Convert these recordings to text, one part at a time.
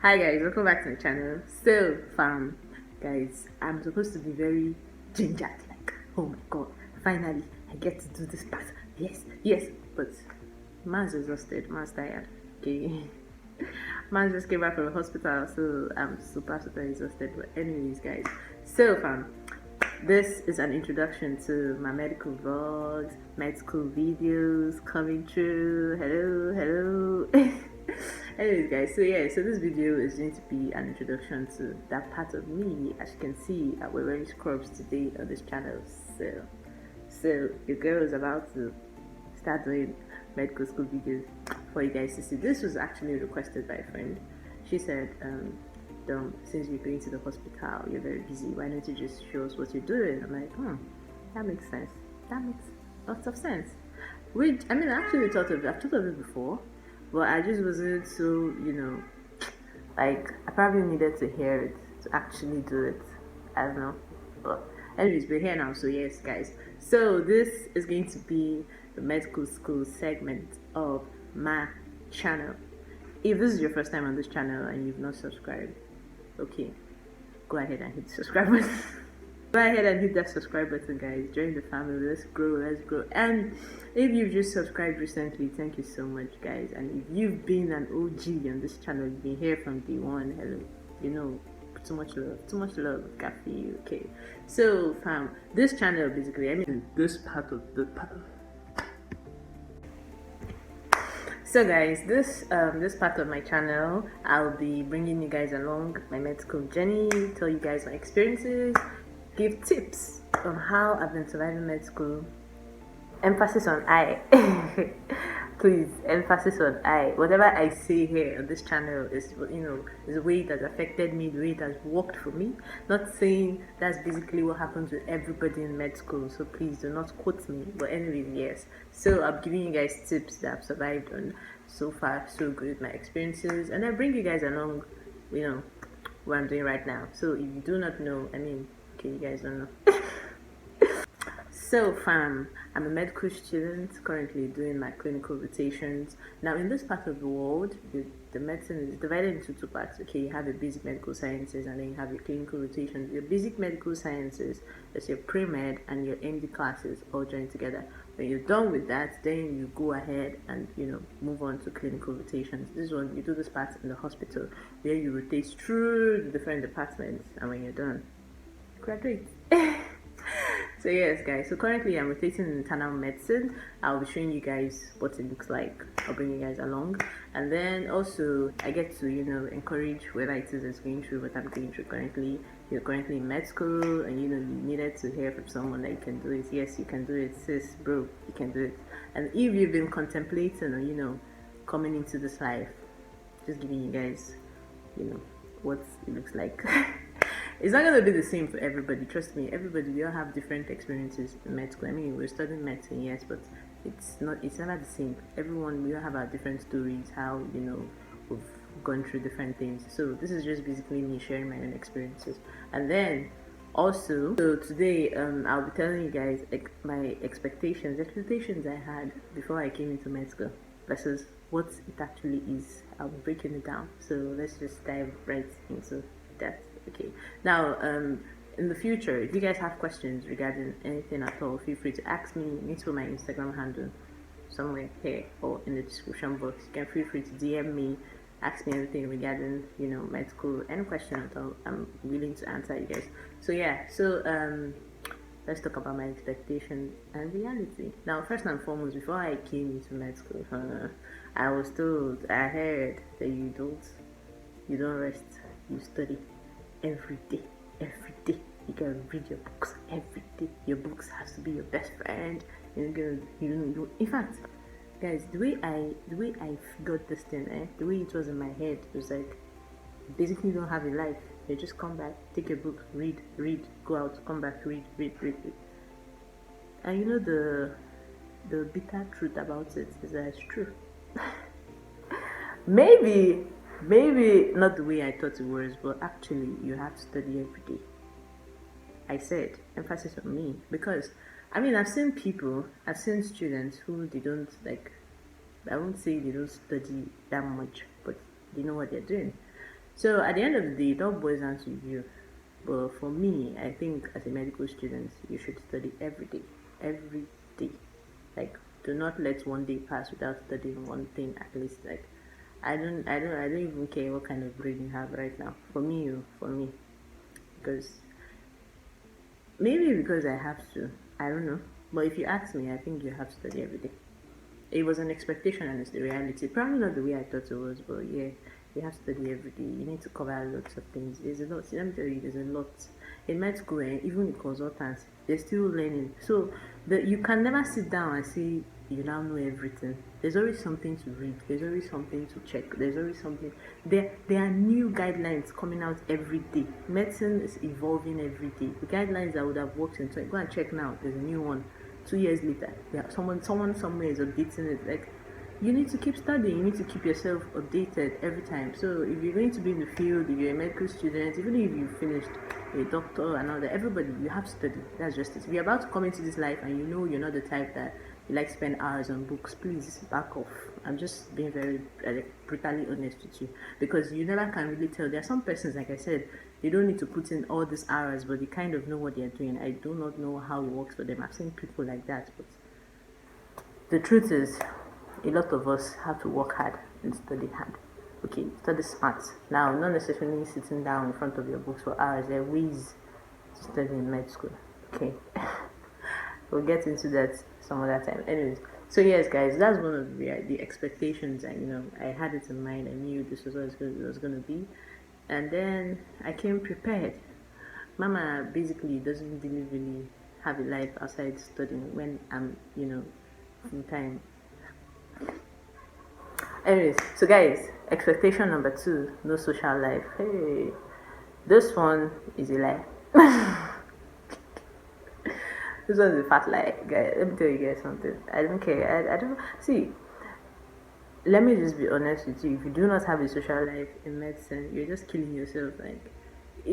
Hi guys, welcome back to the channel. So guys, I'm supposed to be very gingered, like, oh my god, finally I get to do this part. Yes, but man's exhausted, man's tired. Okay. Man just came back from the hospital, so I'm super exhausted. But anyways guys, so this is an introduction to my medical vlogs, med school videos coming true. Hello. Anyways guys, so this video is going to be an introduction to that part of me. As you can see, we're wearing scrubs today on this channel. So your girl is about to start doing medical school videos for you guys to see. This was actually requested by a friend. She said, since you're going to the hospital, you're very busy, why don't you just show us what you're doing? I'm like, that makes sense. That makes lots of sense. Which, I mean, I've thought of it before, but I just wasn't so, like, I probably needed to hear it to actually do it. I don't know. But anyways, we're here now, so yes, guys. So this is going to be the medical school segment of my channel. If this is your first time on this channel and you've not subscribed, okay, go ahead and hit the subscribe button. Go ahead and hit that subscribe button, guys. Join the family. Let's grow. And if you've just subscribed recently, thank you so much, guys. And if you've been an OG on this channel, you've been here from day one, hello. Too much love got for you. Okay, so this channel basically, I mean, this part of the So guys, this part of my channel, I'll be bringing you guys along my medical journey, tell you guys my experiences, give tips on how I've been surviving med school. Emphasis on I. Please, emphasis on I. Whatever I say here on this channel is, is the way it has affected me, the way it has worked for me. Not saying that's basically what happens with everybody in med school, so please do not quote me. But anyways, yes. So I'm giving you guys tips that I've survived on. So far, so good, my experiences, and I bring you guys along, what I'm doing right now. So if you do not know, okay, you guys don't know. So I'm a medical student currently doing my clinical rotations. Now in this part of the world, the medicine is divided into two parts. Okay, you have your basic medical sciences and then you have your clinical rotations. Your basic medical sciences is your pre-med and your MD classes all joined together. When you're done with that, then you go ahead and move on to clinical rotations. This one, you do this part in the hospital where you rotate through the different departments, and when you're done, graduate. So yes guys, so currently I'm rotating in internal medicine. I'll be showing you guys what it looks like. I'll bring you guys along, and then also I get to encourage whoever it is going through what I'm going through currently. You're currently in med school and you needed to hear from someone that you can do it. Yes, you can do it, sis, bro, you can do it. And if you've been contemplating or coming into this life, just giving you guys what it looks like. It's not going to be the same for everybody, trust me. Everybody, we all have different experiences in med school. I mean, we're studying medicine, yes, but it's never the same. Everyone, we all have our different stories, how we've gone through different things. So this is just basically me sharing my own experiences. And then also, so today I'll be telling you guys my expectations I had before I came into med school versus what it actually is. I'll be breaking it down, so let's just dive right into that. Okay, now in the future, if you guys have questions regarding anything at all, feel free to ask me. You need to put my Instagram handle somewhere here or in the description box. You can feel free to DM me, ask me anything regarding med school, any question at all. I'm willing to answer you guys. So yeah, let's talk about my expectations and reality. Now, first and foremost, before I came into med school, I was told, I heard that you don't rest, you study every day. You gotta read your books every day. Your books has to be your best friend. In fact, guys, the way I figured this thing, the way it was in my head, it was like, basically you don't have a life. You just come back, take your book, read, go out, come back, read. And the bitter truth about it is that it's true. Maybe not the way I thought it was, but actually you have to study every day. I said emphasis on me, because I've seen students who they don't I won't say they don't study that much, but they know what they're doing. So at the end of the day, it all boils down to you. But for me, I think as a medical student, you should study every day. Like, do not let one day pass without studying one thing at least. Like, I don't even care what kind of brain you have right now. For me, because maybe because I have to. I don't know. But if you ask me, I think you have to study every day. It was an expectation and it's the reality. Probably not the way I thought it was, but yeah, you have to study every day. You need to cover lots of things. There's a lot. See, let me tell you, there's a lot. In med school, and even in consultants, they're still learning. So you can never sit down and say you now know everything. There's always something to read. There's always something to check. There's always something. There are new guidelines coming out every day. Medicine is evolving every day. The guidelines that would have worked in go and check now. There's a new one. 2 years later, yeah, someone somewhere is updating it. Like, you need to keep studying, you need to keep yourself updated every time. So if you're going to be in the field, if you're a medical student, even if you finished a doctor and all that, everybody, you have to study. That's just it. If you're about to come into this life and you know you're not the type that you like to spend hours on books, please back off. I'm just being very brutally honest with you, because you never can really tell. There are some persons, like I said, they don't need to put in all these hours, but they kind of know what they're doing. I do not know how it works for them. I've seen people like that, but the truth is, a lot of us have to work hard and study hard. Okay, study smart. Now, not necessarily sitting down in front of your books for hours. There are ways to study in med school. Okay, we'll get into that some other time. Anyways, so yes, guys, that's one of the expectations. And I had it in mind. I knew this was what it was going to be, and then I came prepared. Mama basically doesn't really have a life outside studying when I'm full time. Anyways, so guys, expectation number 2, no social life. Hey, this one is a lie. This one's a fat lie, guys. Let me tell you guys something. I don't care. I don't see. Let me just be honest with you. If you do not have a social life in medicine, you're just killing yourself. Like,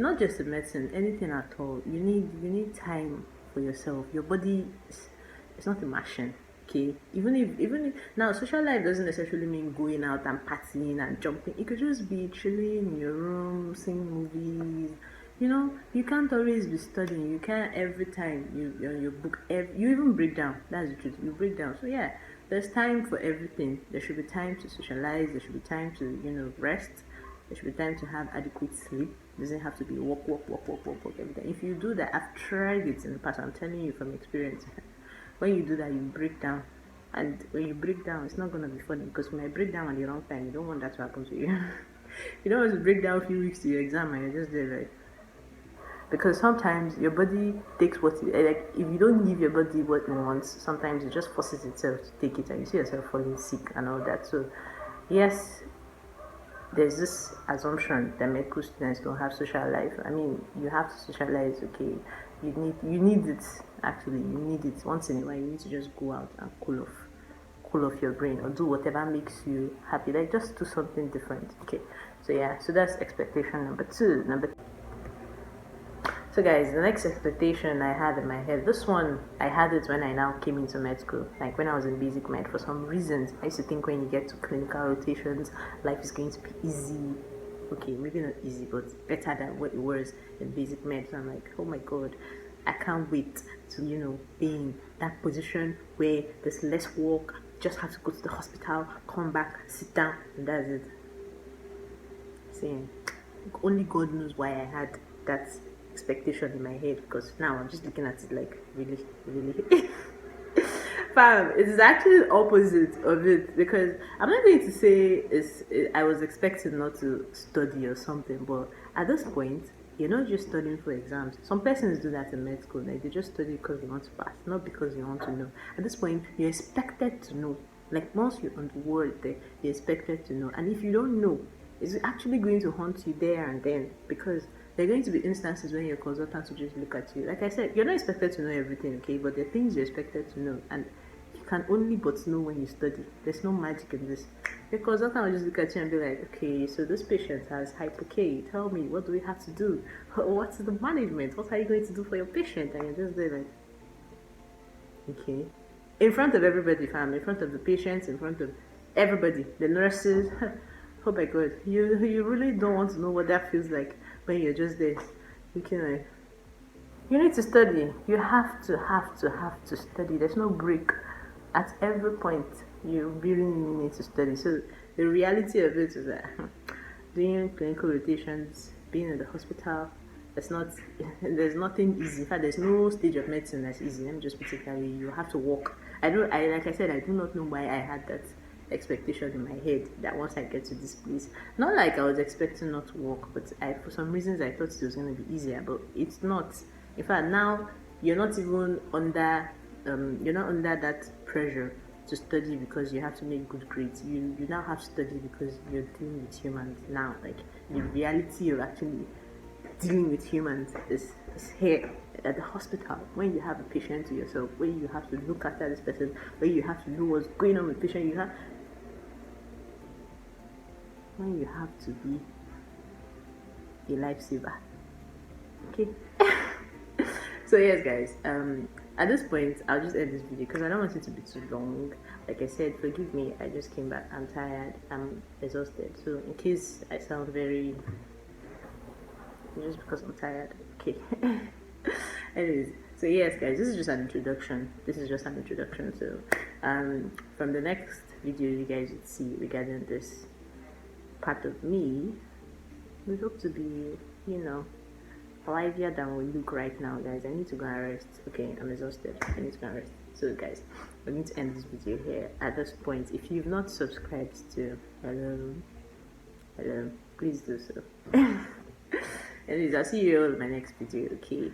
not just in medicine, anything at all. You need time for yourself. Your body is not a machine. Okay, even if now social life doesn't necessarily mean going out and partying and jumping. It could just be chilling in your room, seeing movies. You can't always be studying. You can't every time you on your book. You even break down. That's the truth. You break down. So yeah, there's time for everything. There should be time to socialize. There should be time to rest. There should be time to have adequate sleep. It doesn't have to be work every day. If you do that, I've tried it in the past. I'm telling you from experience. When you do that, you break down, and when you break down, it's not gonna be funny, because when I break down at the wrong time, you don't want that to happen to you. You don't want to break down a few weeks to your exam and you're just there like, because sometimes your body takes what like, if you don't give your body what it wants, sometimes it just forces itself to take it, and you see yourself falling sick and all that. So yes, there's this assumption that medical students don't have social life. I mean, you have to socialize, okay. You need it. Actually, you need it once in a while. You need to just go out and cool off your brain, or do whatever makes you happy. Like, just do something different. Okay, so yeah, so that's expectation number 2. So guys, the next expectation I had in my head, this one I had it when I now came into med school. Like, when I was in basic med, for some reasons I used to think when you get to clinical rotations, life is going to be easy. Okay, maybe not easy, but better than what it was in basic med. So I'm like, oh my god, I can't wait to be in that position where there's less work, just have to go to the hospital, come back, sit down, and that's it. Saying, only God knows why I had that expectation in my head, because now I'm just looking at it like, really fam, it is actually the opposite of it, because I'm not going to say I was expecting not to study or something, but at this point, you're not just studying for exams. Some persons do that in med school, like they just study because they want to pass, not because you want to know. At this point, you're expected to know. Like, once you're on the world there, you're expected to know. And if you don't know, it's actually going to haunt you there and then, because there are going to be instances when your consultants will just look at you. Like I said, you're not expected to know everything, okay? But there are things you're expected to know, and you can only but know when you study. There's no magic in this. Your consultant will just look at you and be like, okay, so this patient has hypo-K. Tell me, what do we have to do? What's the management? What are you going to do for your patient? And you're just there like, okay. In front of everybody, fam. In front of the patients, in front of everybody. The nurses. Oh my god, you really don't want to know what that feels like when you're just there looking like you need to study. You have to study. There's no break. At every point, you really need to study. So the reality of it is that doing clinical rotations, being in the hospital, it's not. There's nothing easy. In fact, there's no stage of medicine that's easy. Let me just put it that way. You have to walk. I don't. I like I said, I do not know why I had that expectation in my head that once I get to this place, not like I was expecting not to work, but I for some reasons I thought it was going to be easier, but it's not. In fact, now you're not even under you're not under that pressure to study because you have to make good grades. You now have to study because you're dealing with humans now. Like the reality of actually dealing with humans is here at the hospital when you have a patient to yourself, when you have to look after this person, when you have to know what's going on with the patient, when you have to be a lifesaver. Okay. So yes guys, at this point I'll just end this video because I don't want it to be too long. Like I said, forgive me, I just came back, I'm tired, I'm exhausted, so in case I sound very just because I'm tired, okay. Anyways, so yes guys, this is just an introduction. So from the next video you guys would see regarding this part of me, we hope to be, livelier than we look right now. Guys, I need to go and rest. Okay, I'm exhausted, I need to go and rest. So guys, we're going to end this video here. At this point, if you've not subscribed to hello, please do so. Anyways, I'll see you all in my next video. Okay,